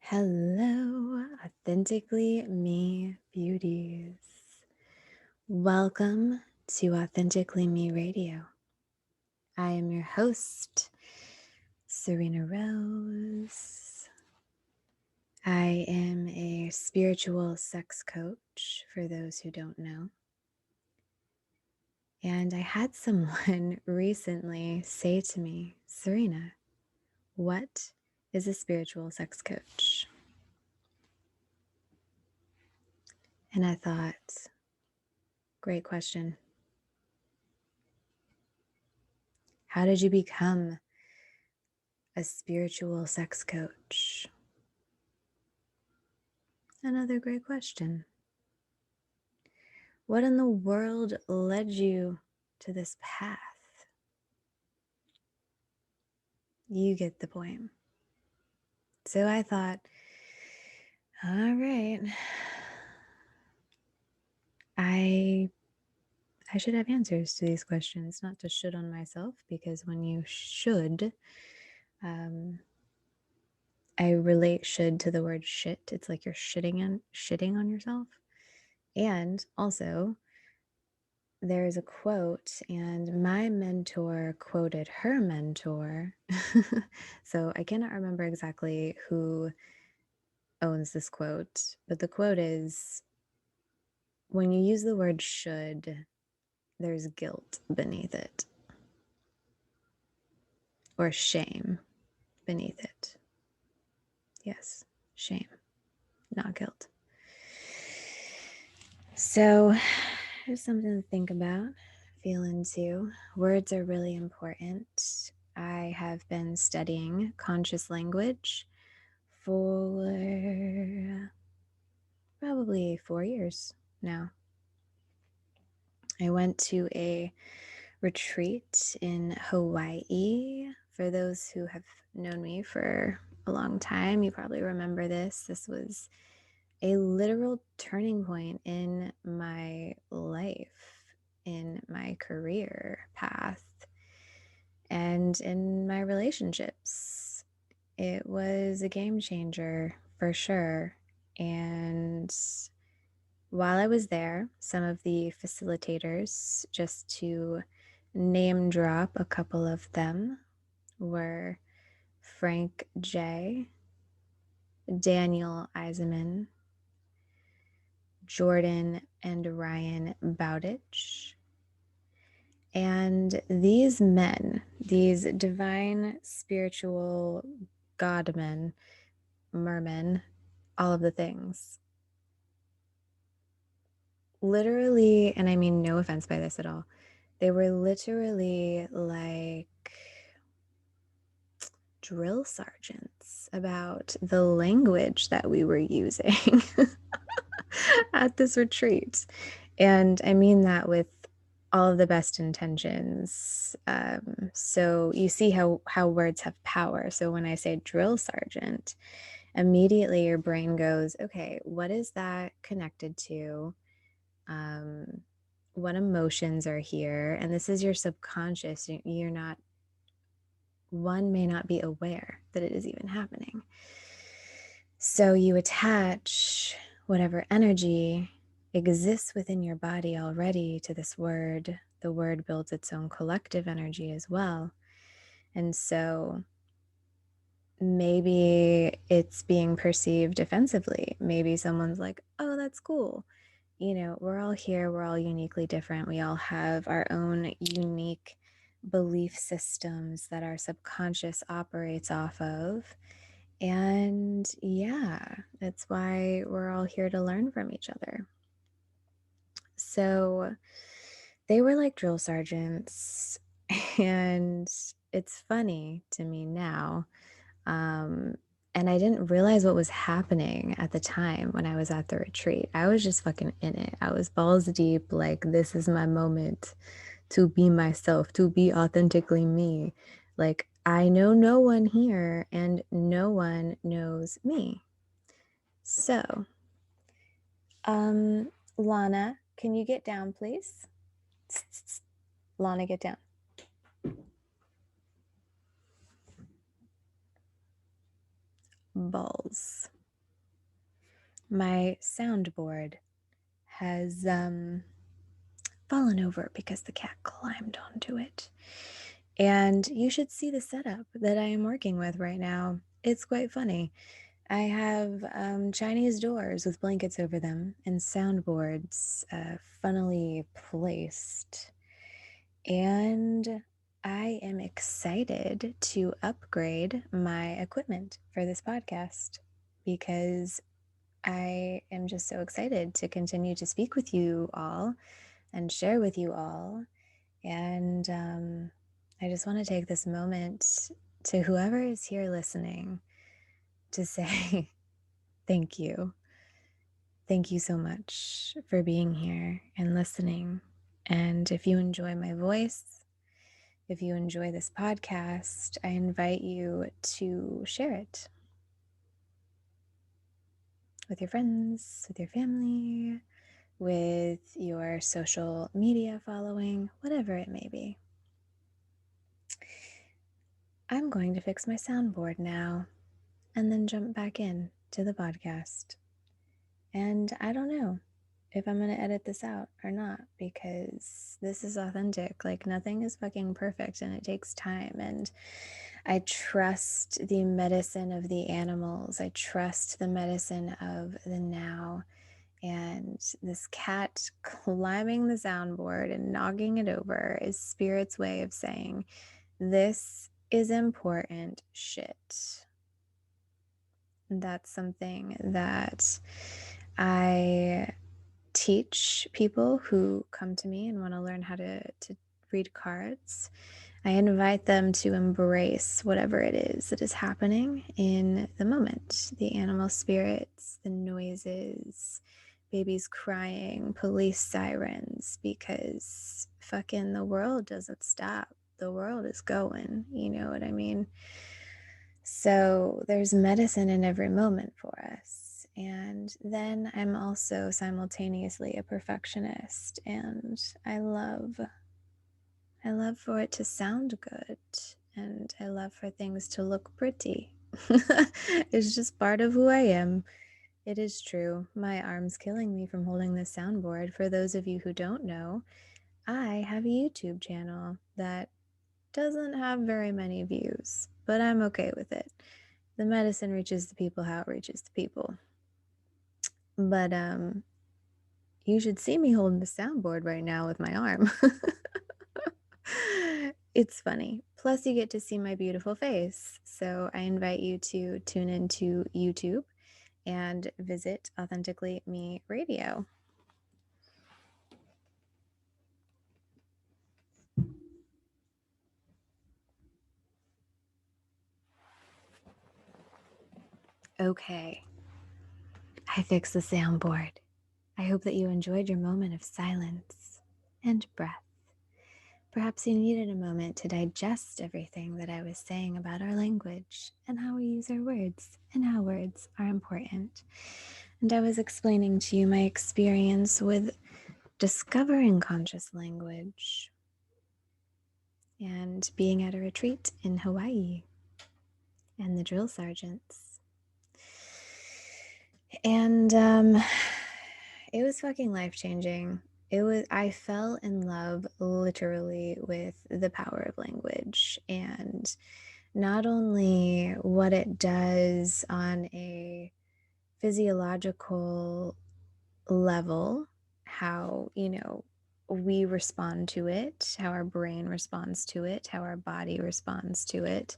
Hello, Authentically Me Beauties. Welcome to Authentically Me Radio. I am your host, Serena Rose. I am a spiritual sex coach for those who don't know. And I had someone recently say to me, Serena, what is a spiritual sex coach? And I thought, great question. How did you become a spiritual sex coach? Another great question. What in the world led you to this path? You get the point. So I thought, all right, I should have answers to these questions, not to shit on myself, because when you should, I relate should to the word shit. It's like you're shitting on yourself. And also, there's a quote, and my mentor quoted her mentor. So I cannot remember exactly who owns this quote, but the quote is, when you use the word should, there's guilt beneath it, or shame beneath it. Yes, shame, not guilt. So there's something to think about, feel into. Words are really important. I have been studying conscious language for probably 4 years now. I went to a retreat in Hawaii. For those who have known me for a long time, you probably remember this. This was a literal turning point in my life, in my career path, and in my relationships. It was a game changer for sure. And while I was there, some of the facilitators, just to name drop a couple of them, were Frank J., Daniel Eisenman, Jordan and Ryan Bowditch. And these men, these divine spiritual godmen, mermen, all of the things, literally, and I mean no offense by this at all, they were literally like drill sergeants about the language that we were using at this retreat. And I mean that with all of the best intentions. So you see how words have power. So when I say drill sergeant, immediately your brain goes, okay, what is that connected to? What emotions are here? And this is your subconscious. You're not, one may not be aware that it is even happening. So you attach whatever energy exists within your body already to this word. The word builds its own collective energy as well. And so maybe it's being perceived offensively. Maybe someone's like, oh, that's cool. You know, we're all here, we're all uniquely different. We all have our own unique belief systems that our subconscious operates off of. And yeah, that's why we're all here to learn from each other. So they were like drill sergeants, and it's funny to me now. And I didn't realize what was happening at the time when I was at the retreat. I was just fucking in it. I was balls deep, like, this is my moment to be myself, to be authentically me. Like, I know no one here and no one knows me. So, Lana, can you get down, please? Lana, get down. Balls. my soundboard has fallen over because the cat climbed onto it. And you should see the setup that I am working with right now. It's quite funny. I have Chinese doors with blankets over them and soundboards funnily placed. And I am excited to upgrade my equipment for this podcast because I am just so excited to continue to speak with you all and share with you all. And I just want to take this moment to whoever is here listening to say thank you. Thank you so much for being here and listening. And if you enjoy my voice, if you enjoy this podcast, I invite you to share it with your friends, with your family, with your social media following, whatever it may be. I'm going to fix my soundboard now and then jump back in to the podcast. And I don't know if I'm going to edit this out or not because this is authentic. Like, nothing is fucking perfect and it takes time. And I trust the medicine of the animals. I trust the medicine of the now. And this cat climbing the soundboard and knocking it over is Spirit's way of saying, this is important shit. That's something that I teach people who come to me and want to learn how to read cards. I invite them to embrace whatever it is that is happening in the moment. The animal spirits, the noises, babies crying, police sirens, because fucking the world doesn't stop. The world is going, you know what I mean? So there's medicine in every moment for us. And then I'm also simultaneously a perfectionist, and I love for it to sound good, and I love for things to look pretty. It's just part of who I am. It is true. My arm's killing me from holding this soundboard. For those of you who don't know, I have a YouTube channel that doesn't have very many views, but I'm okay with it. The medicine reaches the people how it reaches the people. But you should see me holding the soundboard right now with my arm. It's funny. Plus, you get to see my beautiful face. So I invite you to tune into YouTube and visit Authentically Me Radio. Okay, I fixed the soundboard. I hope that you enjoyed your moment of silence and breath. Perhaps you needed a moment to digest everything that I was saying about our language and how we use our words and how words are important. And I was explaining to you my experience with discovering conscious language and being at a retreat in Hawaii and the drill sergeants. And it was fucking life-changing. I fell in love literally with the power of language, and not only what it does on a physiological level, how, we respond to it, how our brain responds to it, how our body responds to it,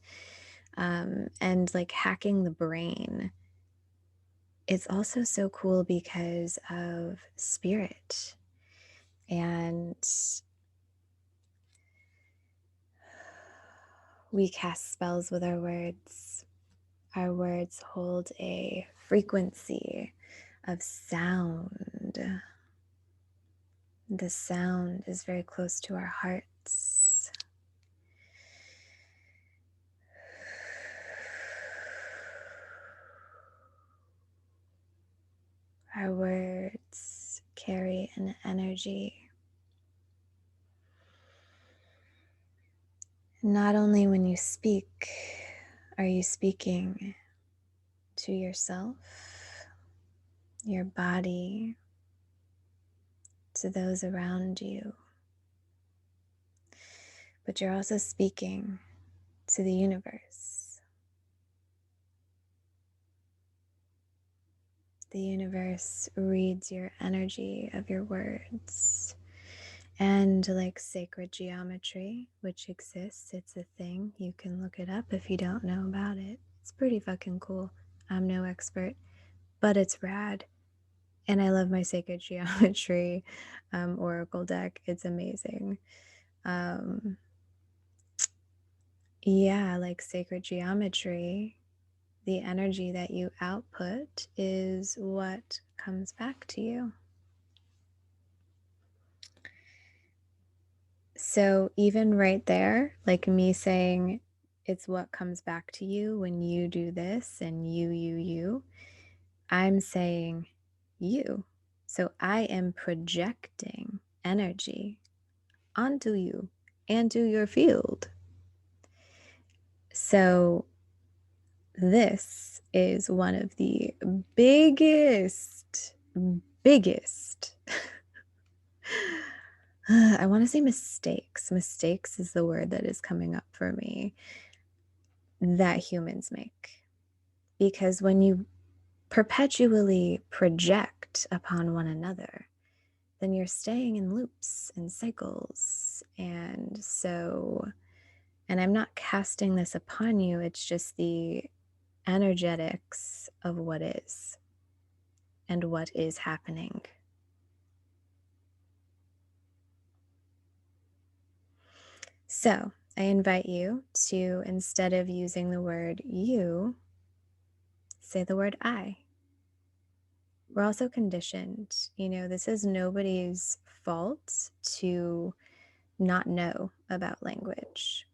and like hacking the brain. It's also so cool because of spirit. And we cast spells with our words. Our words hold a frequency of sound. The sound is very close to our hearts. Our words carry an energy. Not only when you speak are you speaking to yourself, your body, to those around you. But you're also speaking to the universe. The universe reads your energy of your words. And like sacred geometry, which exists, it's a thing. You can look it up if you don't know about it. It's pretty fucking cool. I'm no expert, but it's rad. And I love my sacred geometry oracle deck. It's amazing. Yeah, like sacred geometry, the energy that you output is what comes back to you. So even right there, like me saying it's what comes back to you when you do this and you, I'm saying you. So I am projecting energy onto you and to your field. So this is one of the biggest I want to say mistakes. Mistakes is the word that is coming up for me that humans make. Because when you perpetually project upon one another, then you're staying in loops and cycles. And I'm not casting this upon you, it's just the energetics of what is and what is happening. So I invite you to, instead of using the word you, say the word I. We're also conditioned. This is nobody's fault to not know about language.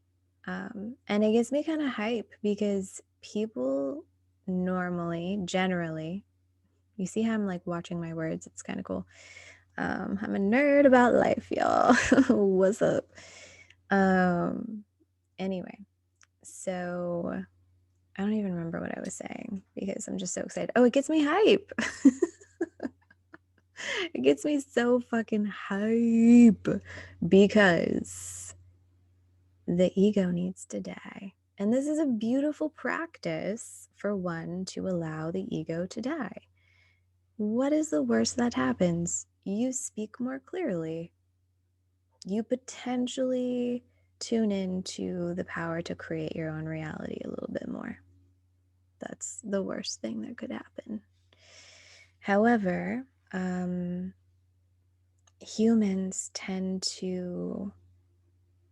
And it gets me kind of hype because people generally, you see how I'm like watching my words? It's kind of cool. I'm a nerd about life, y'all. What's up? Anyway, so I don't even remember what I was saying because I'm just so excited. Oh, it gets me hype. It gets me so fucking hype because the ego needs to die. And this is a beautiful practice for one to allow the ego to die. What is the worst that happens? You speak more clearly. You potentially tune into the power to create your own reality a little bit more. That's the worst thing that could happen. However, humans tend to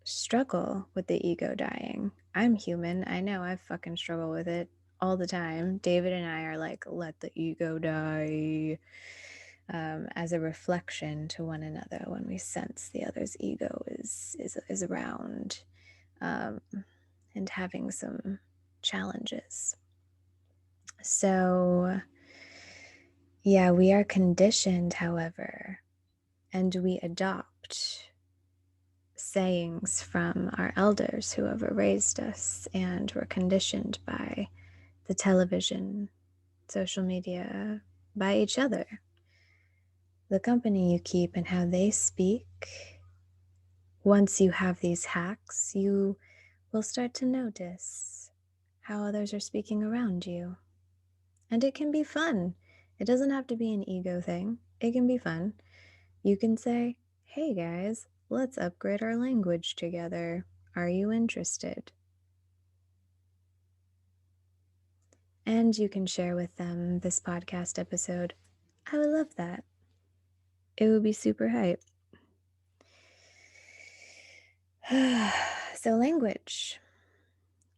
struggle with the ego dying. I'm human. I know I fucking struggle with it all the time. David and I are like, let the ego die, as a reflection to one another when we sense the other's ego is around, and having some challenges. So yeah, we are conditioned, however, and we adopt sayings from our elders, whoever raised us, and were conditioned by the television, social media, by each other, the company you keep and how they speak. Once you have these hacks, you will start to notice how others are speaking around you. And it can be fun. It doesn't have to be an ego thing. It can be fun. You can say, hey guys, let's upgrade our language together. Are you interested? And you can share with them this podcast episode. I would love that. It would be super hype. So, language,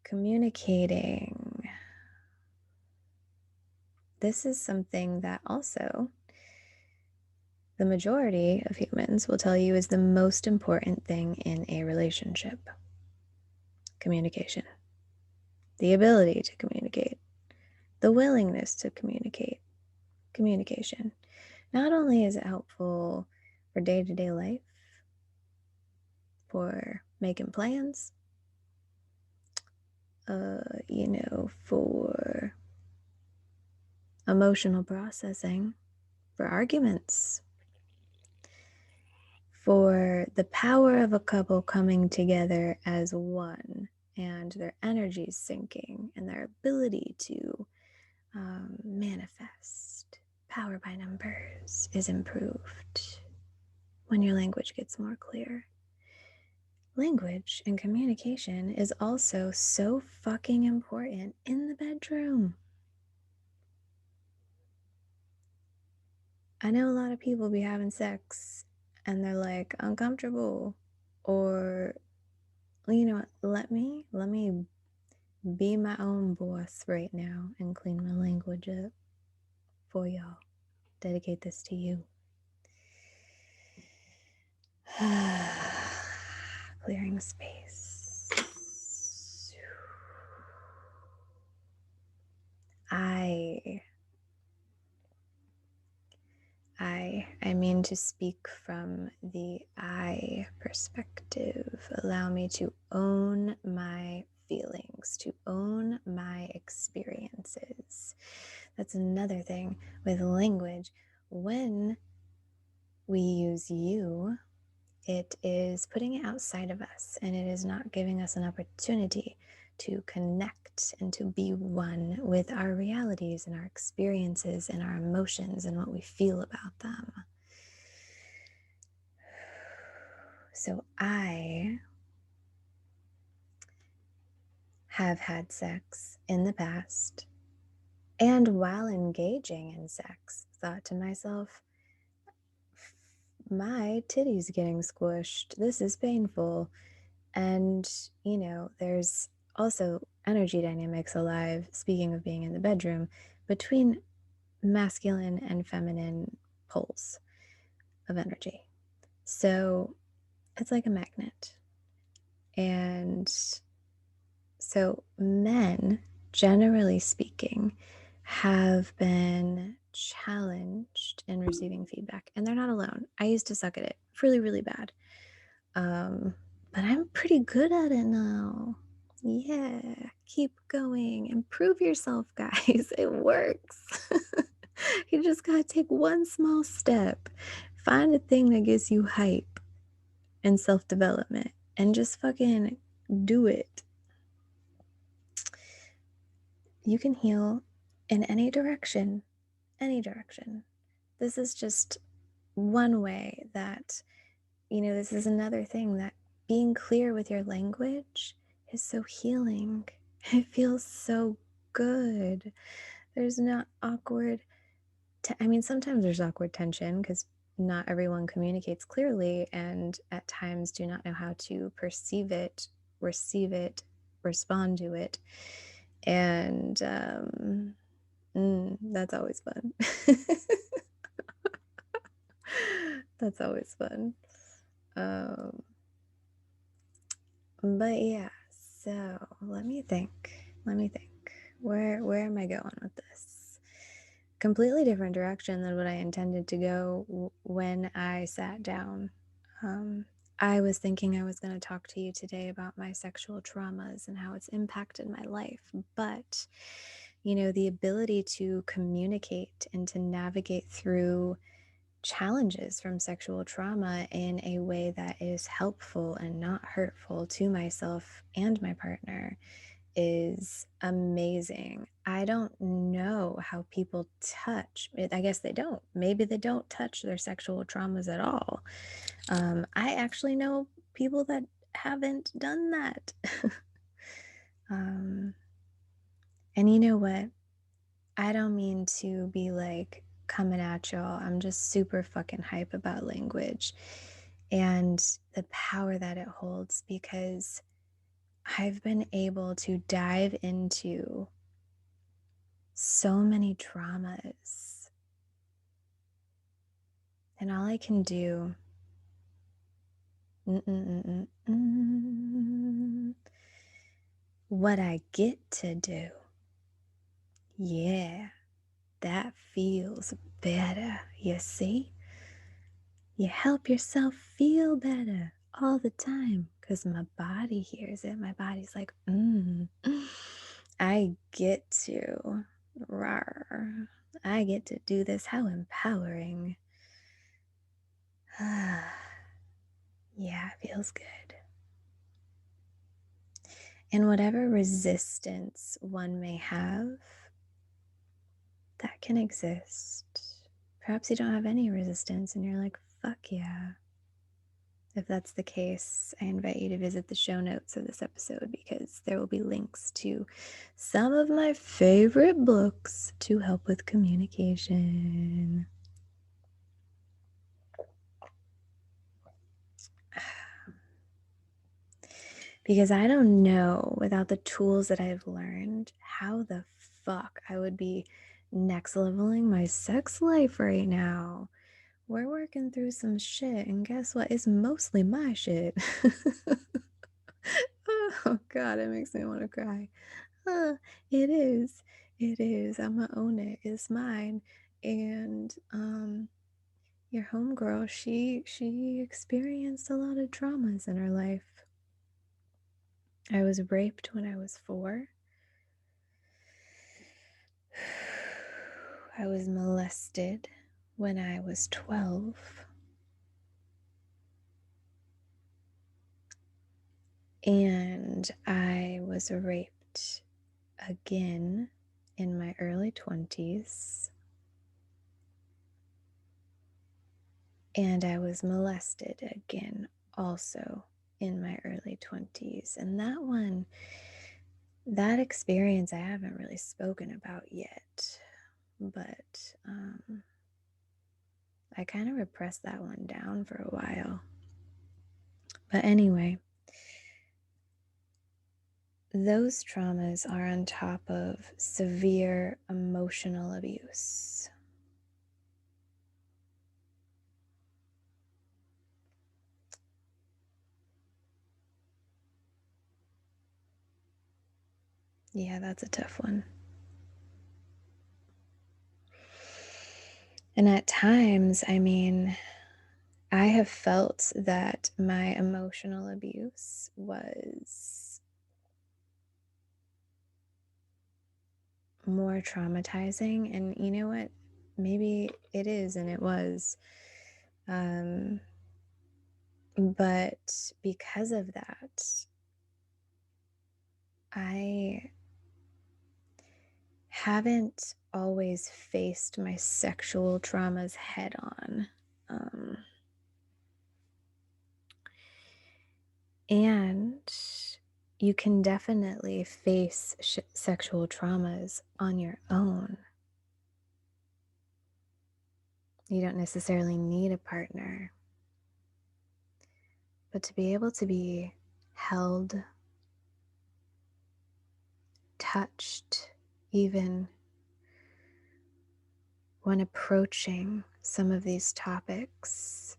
communicating. This is something that also the majority of humans will tell you is the most important thing in a relationship. Communication. The ability to communicate. The willingness to communicate. Communication. Not only is it helpful for day-to-day life, for making plans, for emotional processing, for arguments, for the power of a couple coming together as one and their energies syncing and their ability to manifest power by numbers is improved when your language gets more clear. Language and communication is also so fucking important in the bedroom. I know a lot of people be having sex and they're like uncomfortable, or you know what, let me be my own boss right now and clean my language up for y'all. Dedicate this to you. Clearing space. I mean to speak from the I perspective. Allow me to own my feelings, to own my experiences. That's another thing with language. When we use you, it is putting it outside of us, and it is not giving us an opportunity to connect and to be one with our realities and our experiences and our emotions and what we feel about them. So I have had sex in the past, and while engaging in sex, thought to myself, my titty's getting squished. This is painful. And, you know, there's also energy dynamics alive, speaking of being in the bedroom, between masculine and feminine poles of energy. So it's like a magnet. And so men, generally speaking, have been challenged in receiving feedback, and they're not alone. I used to suck at it really, really bad. But I'm pretty good at it now. Yeah, keep going. Improve yourself, guys. It works. You just gotta take one small step. Find a thing that gets you hype and self development and just fucking do it. You can heal in any direction. Any direction. This is just one way that, you know, this is another thing that being clear with your language is so healing. It feels so good. There's not awkward. I mean, sometimes there's awkward tension because not everyone communicates clearly and at times do not know how to perceive it, receive it, respond to it. And that's always fun. That's always fun. But yeah, so let me think. Where am I going with this? Completely different direction than what I intended to go when I sat down. I was thinking I was going to talk to you today about my sexual traumas and how it's impacted my life. But, you know, the ability to communicate and to navigate through challenges from sexual trauma in a way that is helpful and not hurtful to myself and my partner is amazing. I don't know how people touch it. I guess they don't. Maybe they don't touch their sexual traumas at all. I actually know people that haven't done that. And you know what? I don't mean to be like coming at y'all. I'm just super fucking hype about language and the power that it holds, because I've been able to dive into so many traumas. And all I can do, what I get to do, yeah, that feels better, you see? You help yourself feel better all the time because my body hears it. My body's like, I get to. Rawr. I get to do this. How empowering. Yeah, it feels good. And whatever resistance one may have, that can exist. Perhaps you don't have any resistance and you're like, fuck yeah. If that's the case, I invite you to visit the show notes of this episode because there will be links to some of my favorite books to help with communication. Because I don't know, without the tools that I've learned, how the fuck I would be next leveling my sex life right now. We're working through some shit, and guess what? It's mostly my shit. Oh god, it makes me want to cry. It is. It is. I'm gonna own it. It's mine. And your homegirl, she experienced a lot of traumas in her life. I was raped when I was 4. I was molested when I was 12. And I was raped again in my early 20s. And I was molested again also in my early 20s. And that experience I haven't really spoken about yet. But I kind of repressed that one down for a while. But anyway, those traumas are on top of severe emotional abuse. Yeah, that's a tough one. And at times, I mean, I have felt that my emotional abuse was more traumatizing. And you know what? Maybe it is and it was. But because of that, I haven't always faced my sexual traumas head on. And you can definitely face sexual traumas on your own. You don't necessarily need a partner. But to be able to be held, touched, even when approaching some of these topics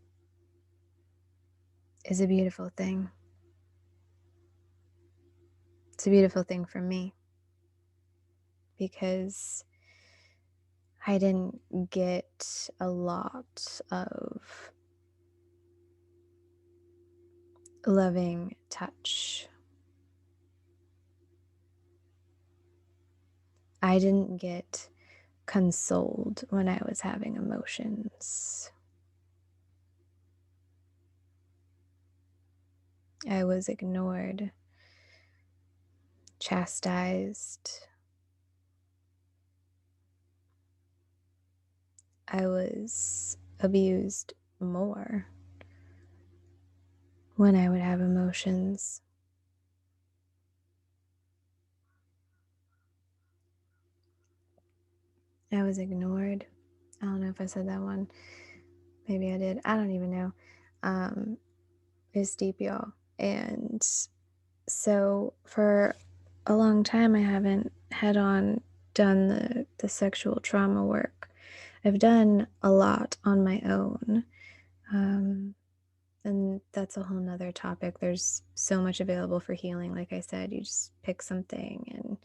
is a beautiful thing. It's a beautiful thing for me because I didn't get a lot of loving touch. I didn't get consoled when I was having emotions. I was ignored, chastised. I was abused more when I would have emotions. I was ignored. I don't know if I said that one. Maybe I did. I don't even know. It's deep, y'all. And so for a long time, I haven't head on done the sexual trauma work. I've done a lot on my own. And that's a whole nother topic. There's so much available for healing. Like I said, you just pick something and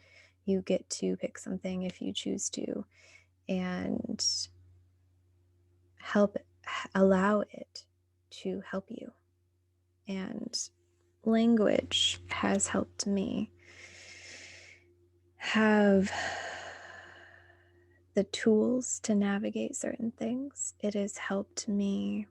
you get to pick something if you choose to and allow it to help you. And language has helped me have the tools to navigate certain things. It has helped me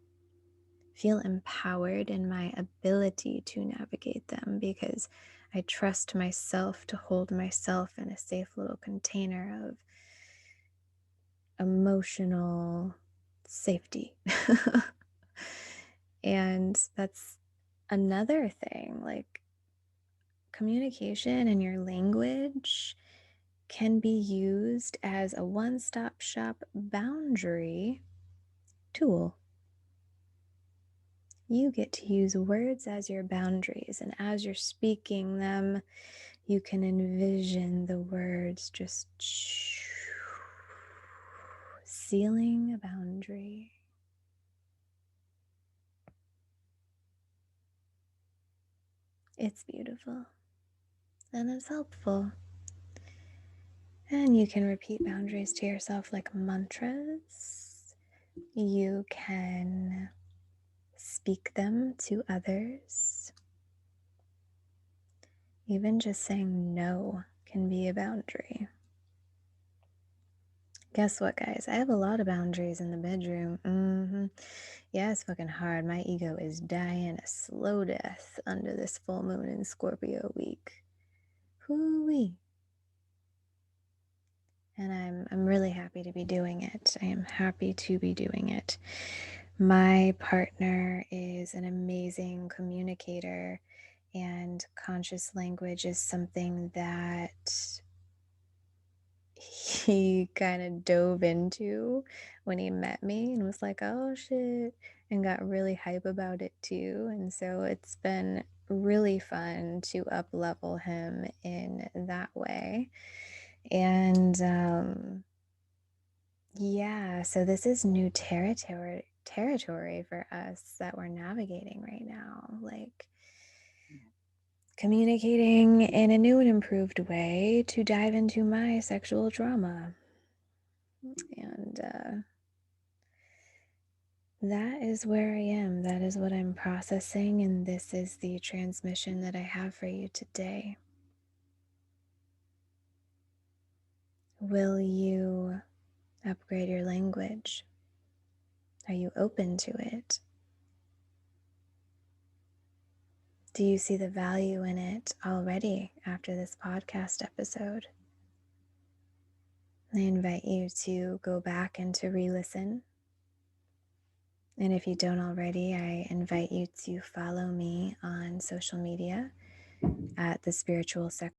feel empowered in my ability to navigate them because I trust myself to hold myself in a safe little container of emotional safety. And that's another thing, like communication and your language can be used as a one-stop shop boundary tool. You get to use words as your boundaries, and as you're speaking them, you can envision the words just sealing a boundary. It's beautiful and it's helpful. And you can repeat boundaries to yourself like mantras. You can speak them to others. Even just saying no can be a boundary. Guess what, guys? I have a lot of boundaries in the bedroom. Yeah, it's fucking hard. My ego is dying a slow death under this full moon in Scorpio week. Hoo-wee. And I'm really happy to be doing it. I am happy to be doing it. My partner is an amazing communicator, and conscious language is something that he kind of dove into when he met me and was like, oh shit, and got really hype about it too. And so it's been really fun to up level him in that way. And yeah, so this is new territory for us that we're navigating right now, like communicating in a new and improved way to dive into my sexual trauma. And that is where I am. That is what I'm processing, and this is the transmission that I have for you today. Will you upgrade your language? Are you open to it? Do you see the value in it already after this podcast episode? I invite you to go back and to re-listen. And if you don't already, I invite you to follow me on social media at The Spiritual Sex